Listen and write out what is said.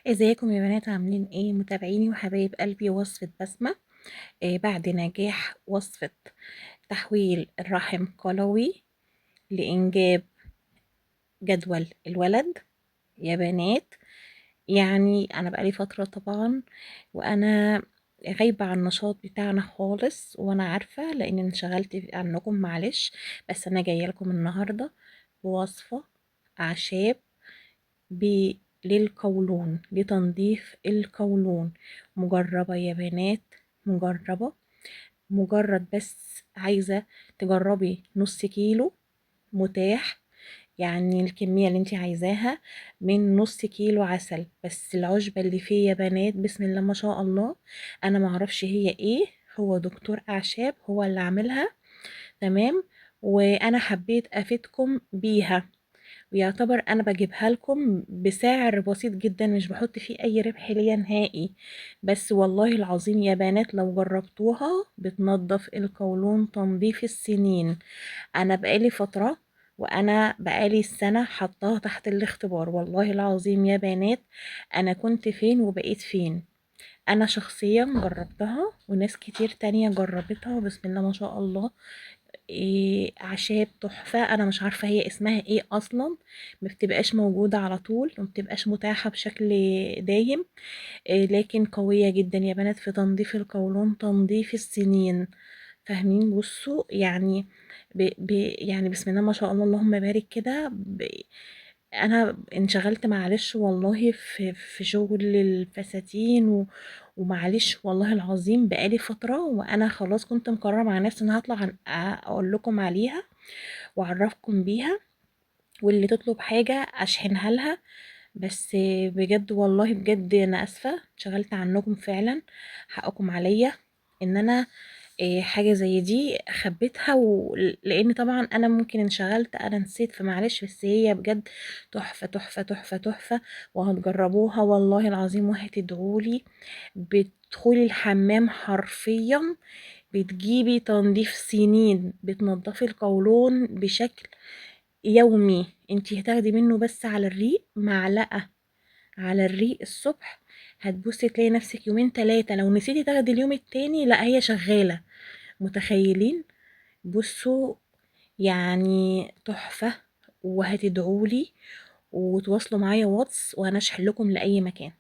ازيكم يا بنات؟ عاملين ايه؟ متابعيني وحبايب قلبي. وصفة بسمة بعد نجاح وصفة تحويل الرحم قلوي لإنجاب جدول الولد يا بنات. يعني أنا بقالي فترة طبعا وأنا غايبة عن النشاط بتاعنا خالص، وأنا عارفة لأن انشغلت عنكم، معلش. بس أنا جاية لكم النهاردة بوصفة أعشاب للقولون، لتنظيف القولون. مجربة يا بنات، مجربة. مجرد بس عايزة تجربي نص كيلو متاح، يعني الكمية اللي انت عايزاها من نص كيلو عسل. بس العشبة اللي فيه يا بنات بسم الله ما شاء الله، انا معرفش هي ايه، هو دكتور اعشاب هو اللي عاملها. تمام. وانا حبيت افيدكم بيها، ويعتبر انا بجيبها لكم بسعر بسيط جدا، مش بحط فيه اي ربح ليا نهائي. بس والله العظيم يا بنات لو جربتوها بتنضف القولون تنظيف السنين. انا بقالي فترة، وانا بقالي السنة حطاها تحت الاختبار. والله العظيم يا بنات انا كنت فين وبقيت فين. انا شخصيا جربتها وناس كتير تانية جربتها، بسم الله ما شاء الله. اعشاب تحفة. انا مش عارفة هي اسمها ايه اصلا، ما بتبقاش موجودة على طول، ما بتبقاش متاحة بشكل دايم. لكن قوية جدا يا بنات في تنظيف القولون تنظيف السنين. فاهمين؟ بصوا يعني يعني بسم الله ما شاء الله اللهم بارك كده. انا انشغلت معلش والله في شغل الفساتين ومعلش والله العظيم بقالي فترة، وانا خلاص كنت مقررة مع نفسي ان هطلع اقول لكم عليها واعرفكم بيها، واللي تطلب حاجة اشحنها لها. بس بجد والله بجد انا اسفة انشغلت عنكم فعلا، حقكم عليا ان انا حاجة زي دي خبيتها لان طبعا انا ممكن انشغلت انا نسيت، فمعلش. بس هي بجد تحفة تحفة تحفة تحفة، وهتجربوها والله العظيم وهتدعولي. بتدخلي الحمام حرفيا بتجيبي تنظيف سنين، بتنضفي القولون بشكل يومي. انتي هتاخدي منه بس على الريق معلقة، على الريق الصبح، هتبصي تلاقي نفسك يومين تلاتة لو نسيتي تاخدي اليوم التاني لا هي شغالة. متخيلين؟ بصوا يعني تحفة. وهتدعولي وتواصلوا معايا واتس وانا اشحن لكم لأي مكان.